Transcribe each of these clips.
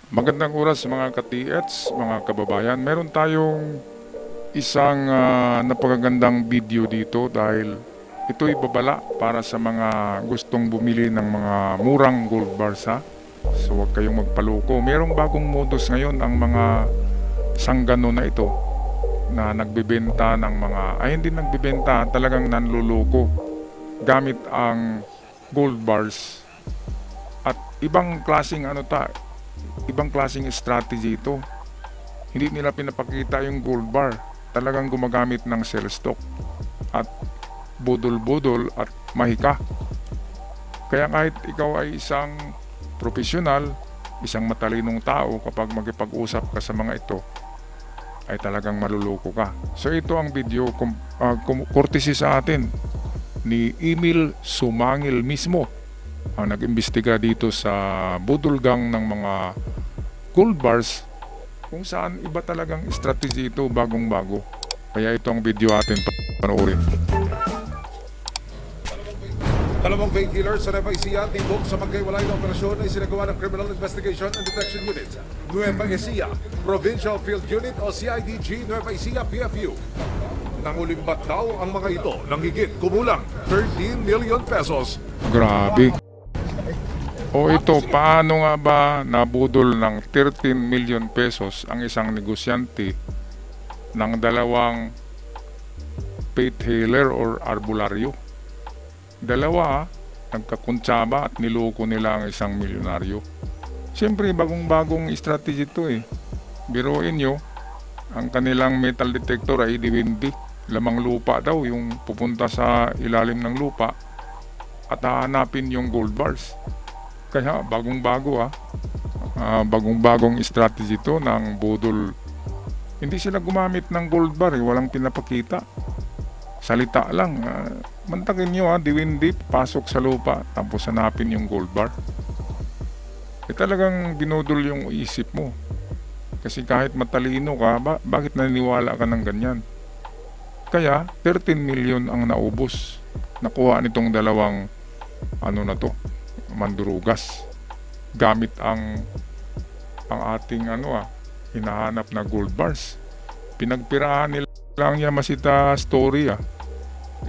Magandang oras mga ka-TH, mga kababayan. Meron tayong isang napakagandang video dito dahil ito'y babala para sa mga gustong bumili ng mga murang gold bars ha. So huwag kayong magpaluko. Merong bagong modus ngayon ang mga sanggano na ito na nagbebenta ng mga, hindi nagbebenta, talagang nanluloko gamit ang gold bars at ibang klaseng ibang klaseng strategy ito. Hindi nila pinapakita yung gold bar. Talagang gumagamit ng sell stock at budol-budol at mahika. Kaya kahit ikaw ay isang profesional, isang matalinong tao, kapag magkipag-usap ka sa mga ito, ay talagang maluloko ka. So ito ang video courtesy sa atin ni Emil Sumangil mismo, ang nag-imbestiga dito sa budulgang ng mga gold bars, kung saan iba talagang strategy ito, bagong-bago. Kaya ito ang video atin panoorin. Dalawang vein killers sa FICA tibok sa magkaiwalay na operasyon ay sinagawa ng Criminal Investigation and Detection Unit Nueva Ecija, Provincial Field Unit o CIDG Nueva Ecija PFU. Nangulimbat daw ang mga ito ng higit kumulang 13 million pesos. Grabe. O ito, paano nga ba nabudol ng 13 million pesos ang isang negosyante ng dalawang faith healer or albularyo? Dalawa, nagkakuntsaba at niloko nila ang isang milyonaryo. Siyempre, bagong-bagong strategy ito eh. Biruin nyo, ang kanilang metal detector ay diwindi. Lamang lupa daw yung pupunta sa ilalim ng lupa at hahanapin yung gold bars. Kaya bagong-bago bagong-bagong strategy to ng budol. Hindi sila gumamit ng gold bar walang pinapakita. Salita lang. Mantakin nyo diwindi, pasok sa lupa, tapos hanapin yung gold bar. Talagang binudol yung isip mo. Kasi kahit matalino ka, bakit naniniwala ka ng ganyan? Kaya 13 million ang naubos. Nakuha nitong dalawang mandurugas gamit ang ating hinahanap na gold bars. Pinagpirahan nila ang Yamashita story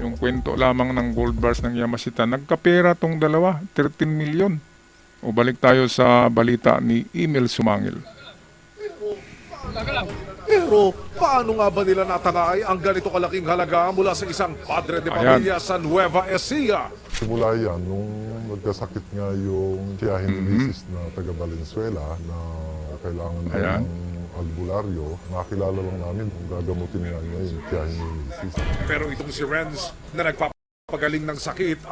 yung kwento lamang ng gold bars ng Yamashita. Nagkapera tong dalawa, 13 million. O balik tayo sa balita ni Emil Sumangil. Pero paano nga ba nila natangay ang ganito kalaking halaga mula sa isang padre de pamilya sa Nueva Ecija? Simula yan, nung nagkasakit nga yung tiyahin ni Mrs. na taga Valenzuela na kailangan ng albularyo, nakilala lang namin kung gagamutin nga niya yung tiyahin ni Mrs. Pero itong si Renz na nagpapagaling ng sakit,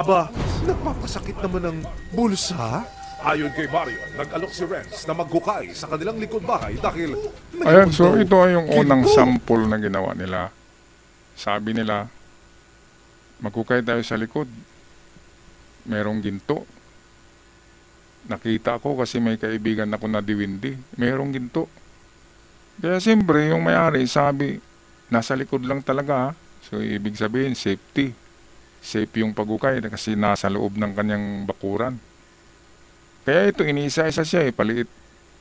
nagpapasakit naman ng bulsa? Ayon kay Mario, nag-alok si Renz na maghukay sa kanilang likod bahay dahil So ito ay yung unang sample na ginawa nila. Sabi nila, maghukay tayo sa likod. Merong ginto. Nakita ko kasi may kaibigan ako na diwindi. Merong ginto. Kaya siyempre yung may-ari sabi, nasa likod lang talaga. So ibig sabihin safety. Safe yung paghukay kasi nasa loob ng kanyang bakuran. Kaya ito iniisa-isa siya paliit.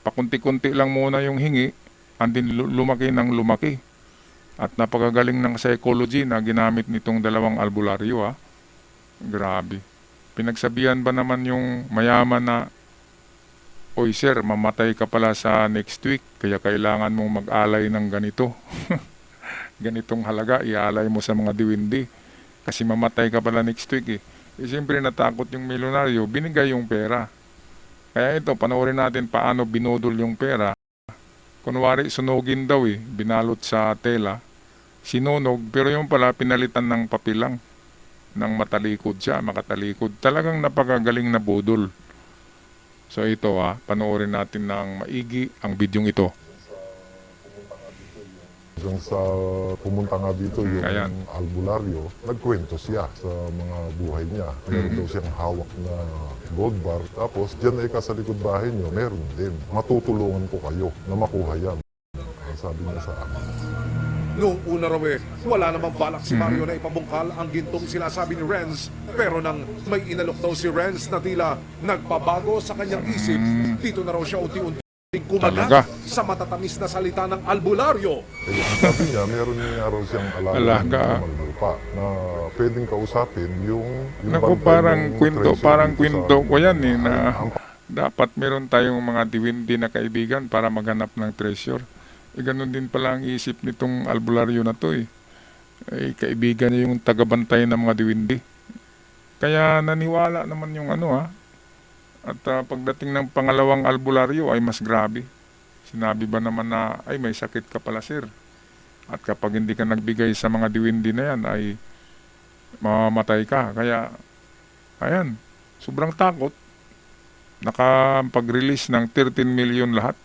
Pakunti-kunti lang muna yung hingi, andin lumaki ng lumaki. At napakagaling ng psychology na ginamit nitong dalawang albularyo Grabe. Pinagsabihan ba naman yung mayaman na, oy sir, mamatay ka pala sa next week, kaya kailangan mong mag-alay ng ganito. Ganitong halaga, ialay mo sa mga diwindi. Kasi mamatay ka pala next week siyempre natakot yung milyonaryo, binigay yung pera. Kaya ito, panoorin natin paano binudol yung pera. Kunwari, sunugin daw binalot sa tela. Sinunog, pero yung pala pinalitan ng papilang. Nang matalikod siya, makatalikod. Talagang napakagaling na budol. So ito panoorin natin ng maigi ang bidyong ito. Hanggang sa pumunta nga dito yung albularyo, nagkwento siya sa mga buhay niya. Meron daw siyang hawak na gold bar. Tapos dyan sa likod bahay niyo, meron din. Matutulungan ko kayo na makuha yan. Sabi niya sa akin. Noong una raw wala namang balak si Mario na ipabungkal ang gintong sinasabi ni Renz. Pero nang may inalok daw si Renz na tila nagpabago sa kanyang isip, dito na raw siya unti-unti kumagat sa matatamis na salita ng albularyo. Eh, ang sabi niya, meron niya raw siyang Alaga. ng lupa na pwedeng kausapin yung Naku, bantay parang ng kwento, treasure parang dito kwento sa- ko yan eh, na dapat meron tayong mga diwindi na kaibigan para maghanap ng treasure. Eh, ganun din pala ang isip nitong albularyo na to eh. Eh, kaibigan niya yung tagabantay ng mga diwindi. Kaya naniwala naman yung ano ha. At pagdating ng pangalawang albularyo ay mas grabe. Sinabi ba naman na, ay may sakit ka pala sir. At kapag hindi ka nagbigay sa mga diwindi na yan ay mamamatay ka. Kaya, ayan, sobrang takot. Nakapag-release ng 13 million lahat.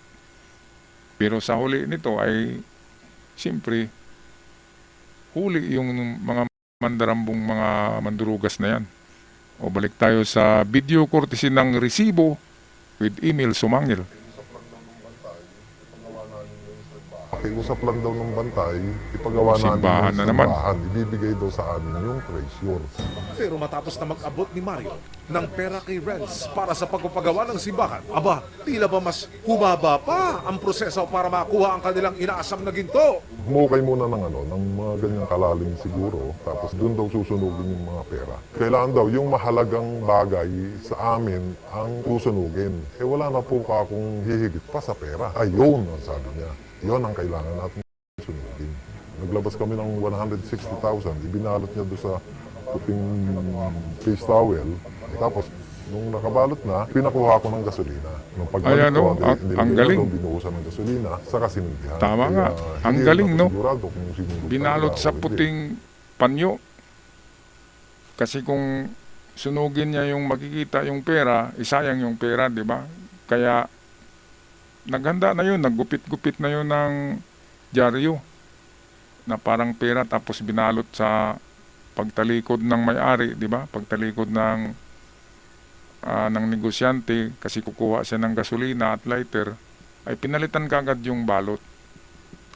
Pero sa huli nito ay, siyempre, huli yung mga mandarambong mga mandurugas na yan. O balik tayo sa video courtesy ng Resibo with Emil Sumangil. Pakiusap lang daw ng bantay, ipagawa namin Simbahan yung na naman. simbahan. Ibibigay daw sa amin yung treasure. Pero matapos na mag-abot ni Mario ng pera kay Renz para sa pagpapagawa ng simbahan, aba, tila ba mas humaba pa ang proseso para makuha ang kanilang inaasam na ginto? Humukay muna ng mga ganyang kalalim siguro, tapos doon daw susunugin yung mga pera. Kailangan daw yung mahalagang bagay sa amin ang susunugin. Eh wala na po pa akong hihigit pa sa pera. Ayun ang sabi niya. Yun ang kailangan natin sunugin. Naglabas kami ng 160,000, ibinalot niya doon sa puting face towel. Tapos, nung nakabalot na, pinakuha ko ng gasolina. Nung pagbalik Ayan, ko, oh, ang galing. binuhusan ng gasolina sa kasinundihan. Tama nga. Ang hindi galing, no? sigurado kung sinunod Binalot talaga sa o hindi. puting panyo. Kasi kung sunugin niya yung makikita yung pera, isayang yung pera, di ba? Kaya naghanda na yun, naggupit-gupit na yun ng dyaryo na parang pera tapos binalot sa pagtalikod ng may-ari, di ba? Pagtalikod ng negosyante kasi kukuha siya ng gasolina at lighter, ay pinalitan kagad yung balot.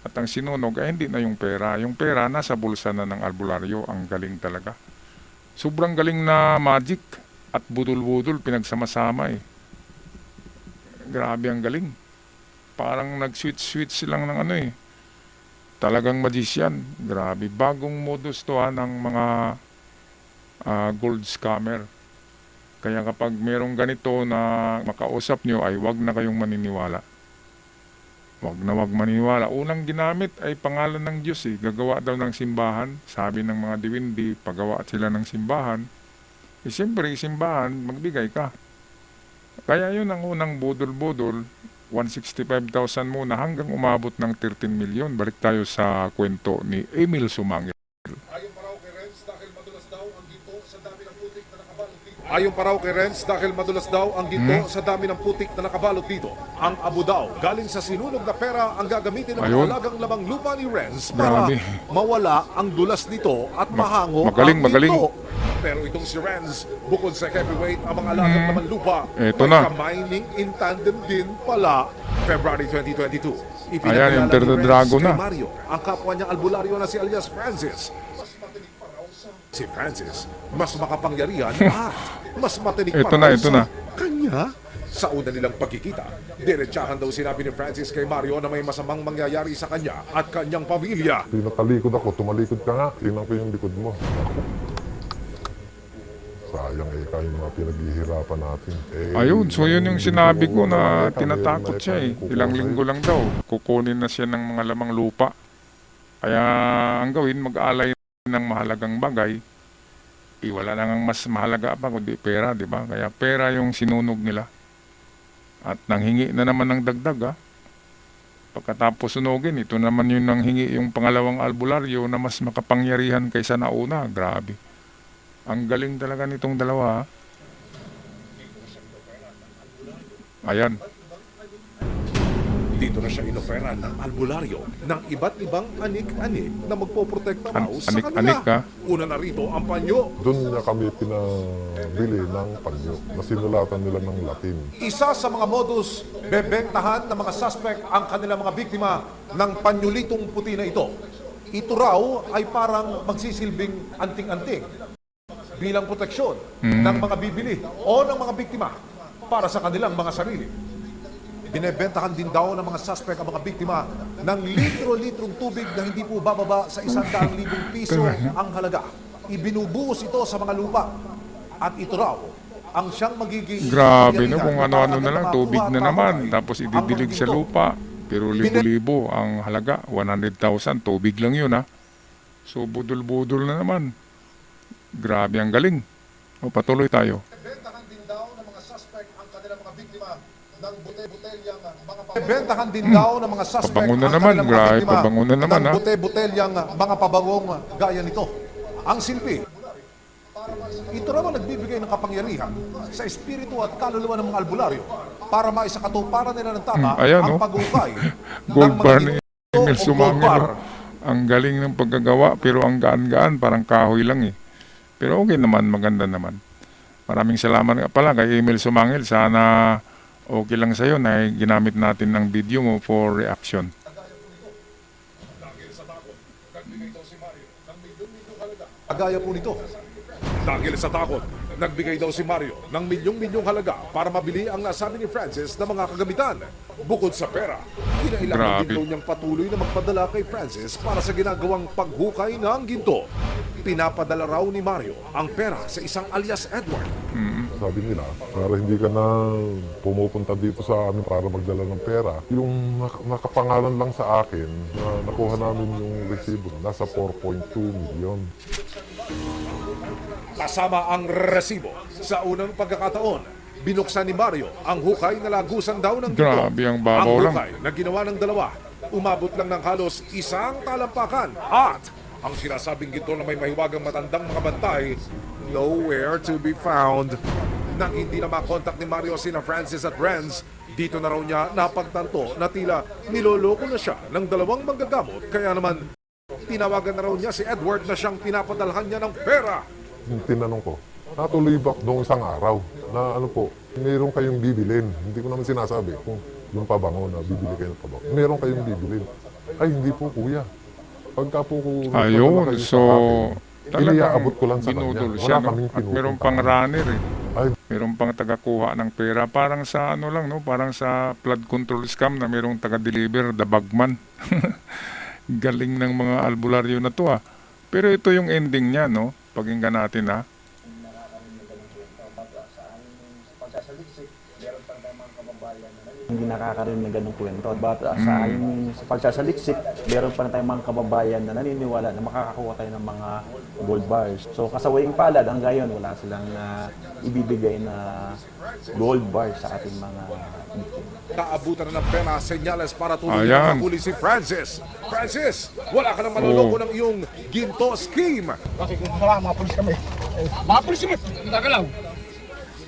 At ang sinunog ay hindi na yung pera. Yung pera nasa bulsa na ng albularyo. Ang galing talaga. Sobrang galing na magic at budol-budol pinagsama-sama eh. Grabe ang galing. Parang nag-switch lang ng ano eh. Talagang magician. Grabe. Bagong modus to ng mga gold scammer. Kaya kapag merong ganito na makausap nyo ay wag na kayong maniniwala. Wag na wag maniniwala. Unang ginamit ay pangalan ng Diyos eh. Gagawa daw ng simbahan. Sabi ng mga diwindi, pagawa sila ng simbahan. Eh siyempre, simbahan, magbigay ka. Kaya yun ang unang budol-budol. 165,000 muna hanggang umabot ng 13 million. Balik tayo sa kwento ni Emil Sumangil. Ayon pa raw kay Renz dahil madulas daw ang ginto sa dami ng putik na nakabalot dito. Ayon pa raw kay Renz dahil madulas daw ang ginto sa dami ng putik na nakabalot dito. Ang abo daw galing sa sinunog na pera ang gagamitin ng mga Ayun. alagang lamang lupa ni Renz para Grabe. mawala ang dulas nito at mahango magaling, ang magaling. ginto. Pero itong si Renz, bukod sa heavyweight ang mga alagang lamang lupa, Eto may na. ka-mining in tandem din pala. February 2022. Ayan, yung Ipinakilala ni Renz Drago kay na. Mario, ang kapwa niyang albularyo na si alias Francis. Si Francis, mas makapangyarihan at mas matinik Ito pa na, raw ito sa na. kanya. Sa una nilang pagkikita, diretsahan daw sinabi ni Francis kay Mario na may masamang mangyayari sa kanya at kanyang pamilya. Pinatalikod ako, tumalikod ka nga. Tingnan ko yung likod mo. Sayang eh, kayo mga pinaghihirapan natin. Eh, Ayun, so yun yung sinabi ko na kami, tinatakot siya eh. kukuha Ilang sa'yo. linggo lang daw. Kukunin na siya ng mga lamang lupa. Kaya ang gawin, mag-alay ng mahalagang bagay. Wala na nga mas mahalaga pa kundi pera, di ba? Kaya pera yung sinunog nila. At nanghingi na naman ng dagdag Pagkatapos sunugin, ito naman yung nanghingi yung pangalawang albularyo na mas makapangyarihan kaysa nauna. Grabe. Ang galing talaga nitong dalawa. Ayan. Dito na siya inoferan ng albularyo ng iba't ibang anik-anik na magpoprotekta raw sa anik-anik, kanila. ha? Una na rito ang panyo. Doon niya kami pinabili ng panyo na sinulatan nila ng Latin. Isa sa mga modus, bebentahan ng mga suspect ang kanilang mga biktima ng panyulitong puti na ito. Ito raw ay parang magsisilbing anting-anting bilang proteksyon ng mga bibili o ng mga biktima para sa kanilang mga sarili. Binebentahan din daw ng mga suspect ang mga biktima ng litro-litrong tubig na hindi po bababa sa 100,000 piso ang halaga. Ibinubuhos ito sa mga lupa. At ito raw ang siyang magiging... Grabe no, kung ano-ano na lang, tubig na naman. Tapos ididilig sa lupa. Pero libo-libo ang halaga, 100,000, tubig lang yun ha. So budol-budol na naman. Grabe ang galing. O patuloy tayo. Bentahan din daw ng mga suspect ang kanilang mga biktima ng botelyang mga Bentahan din daw ng mga suspect Pabango na ang naman, kanilang mga grabe, biktima pabango na naman, ng ha? botelyang mga pabangong gaya nito. Ang silbi, ito raw ang nagbibigay ng kapangyarihan sa espiritu at kaluluwa ng mga albularyo para maisakatuparan nila ng tama ayan, ang oh. pagukay Gold bar ni Emil gold Sumangil. bar. Oh. Ang galing ng paggagawa pero ang gaan-gaan, parang kahoy lang eh. Pero okay naman, maganda naman. Maraming salamat nga pala kay Emil Sumangil. Sana okay lang sa'yo na ginamit natin ng video mo for reaction. Agaya po nito. Dahil sa takot, nagbigay daw si Mario ng milyong-milyong halaga para mabili ang nasabi ni Francis na mga kagamitan. Bukod sa pera, kinailangan Grabe. din daw niyang patuloy na magpadala kay Francis para sa ginagawang paghukay ng ginto. Pinapadala raw ni Mario ang pera sa isang alias Edward. Sabi nila, para hindi ka na pumupunta dito sa amin para magdala ng pera. Yung nakapangalan lang sa akin, na nakuha namin yung resibo, nasa 4.2 million. Kasama ang resibo. Sa unang pagkakataon, binuksan ni Mario ang hukay na lagusan daw ng ginto. Grabe, ang babaw lang. hukay na ginawa ng dalawa, umabot lang ng halos isang talampakan. At ang sinasabing ginto na may mahiwagang matandang mga bantay, nowhere to be found. Nang hindi na makontak ni Mario sina Francis at Renz, dito na raw niya napagtanto na tila niloloko na siya ng dalawang manggagamot. Kaya naman, tinawagan na raw niya si Edward na siyang pinapadalhan niya ng pera. Yung tinanong ko, natuloy ba noong isang araw na ano po, meron kayong bibilin. Hindi ko naman sinasabi kung yung pabango na bibili kayo ng pabango. Meron kayong bibilin. Ay, hindi po kuya. Pagka po ko... Ayun, kayo so sa akin, talagang iniaabot ko lang sa binudol kanya. siya, Wala no? kaming At meron pinupuntahan. pang runner eh. Ay, Meron pang tagakuha ng pera. Parang sa ano lang, no? Parang sa flood control scam na merong taga-deliver, the bagman. Galing ng mga albularyo na to ah. Pero ito yung ending niya, no? Pakinggan natin ah. Hindi nakakarinig ng ganong kwento. But sa ayon sa pagsasaliksik, meron pa na tayong mga kababayan na naniniwala na makakakuha tayo ng mga gold bars. So kasaway palad, ang gayon, wala silang ibibigay na gold bars sa ating mga biktima. Kaabutan na ng pera, senyales para tuloy Ayan. na makahuli si Francis. Francis, wala ka nang manloloko ng iyong ginto scheme. Bakit kung mga pulis kami? Mga pulis kami! Nagalaw!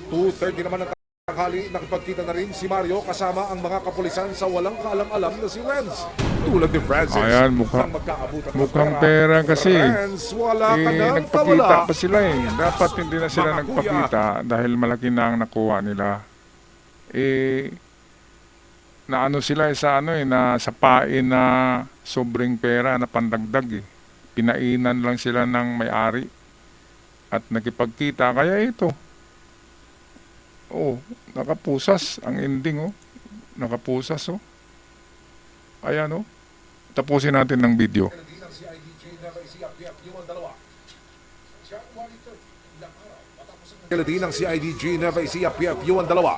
2:30 naman ng tanghali, nakipagkita na rin si Mario kasama ang mga kapulisan sa walang kaalam-alam na si Renz. Tulad ni Francis. Ayan, mukhang- nang magkaabutan ng mukhang pera kasi. Renz, wala ka nang Nagpakita tawala. pa sila eh. Dapat hindi na sila Mga nagpakita dahil malaki na ang nakuha nila. Na ano sila sa ano na sa pain na sobrang pera na pandagdag eh. Pinainan lang sila ng may-ari at nakipagkita kaya ito. Oh, nakapusas ang ending oh. Nakapusas oh. Ayan oh. Tapusin natin ng video. Kiliti ng CIDG Nueva Ecija PFU ang dalawa.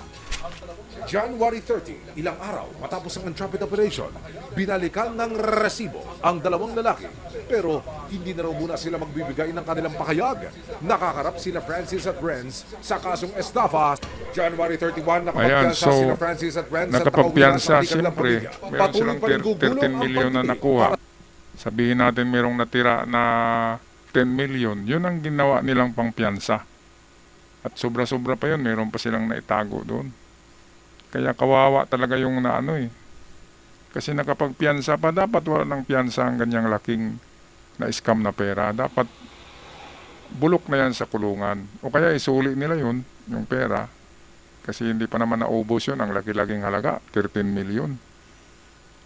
January 30, ilang araw matapos ang Intrepid Operation, binalikan ng resibo ang dalawang lalaki. Pero hindi na raw muna sila magbibigay ng kanilang pakayag. Nakakarap sina Francis at Renz sa kasong estafa. January 31, Ayan, nakapagpiansa so sina Francis at Renz at nakapagpiansa nakauwi na sa kanilang siyempre. pamilya. Meron Patuloy silang pa rin gugulong 13 ang million na pagdidig nakuha. para Sabihin natin merong natira na 10 million. Yun ang ginawa nilang pangpiansa. At sobra-sobra pa yun. Meron pa silang naitago doon. Kaya kawawa talaga yung naano eh. Kasi nakapagpiansa pa, dapat wala ng piansa ang ganyang laking na scam na pera. Dapat bulok na yan sa kulungan. O kaya isuli nila yun, yung pera. Kasi hindi pa naman naubos yun, ang laki-laking halaga, 13 million.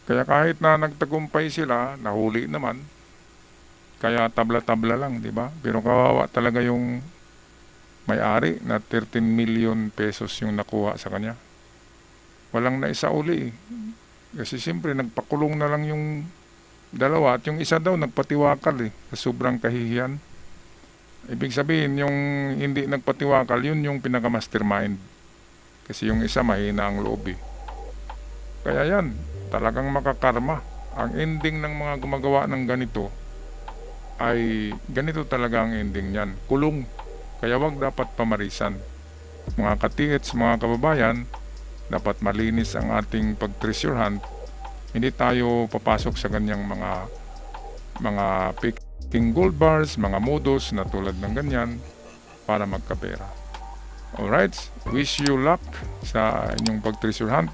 Kaya kahit na nagtagumpay sila, nahuli naman. Kaya tabla-tabla lang, di ba? Pero kawawa talaga yung may-ari na 13 million pesos yung nakuha sa kanya. walang naisauli eh. Kasi siyempre nagpakulong na lang yung dalawa at yung isa daw nagpatiwakal sa sobrang kahihiyan. Ibig sabihin yung hindi nagpatiwakal, yun yung pinaka-mastermind. Kasi yung isa mahina ang loob Kaya yan, talagang makakarma. Ang ending ng mga gumagawa ng ganito ay ganito talaga ang ending niyan. Kulong. Kaya wag dapat pamarisan. Mga katiits, mga kababayan, dapat malinis ang ating pag-treasure hunt. Hindi tayo papasok sa ganyang mga picking gold bars, mga modus na tulad ng ganyan para magkapera. Alright, wish you luck sa inyong pag-treasure hunt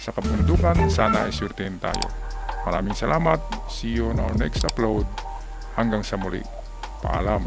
sa kabundukan. Sana isurtein tayo. Maraming salamat. See you on our next upload. Hanggang sa muli. Paalam.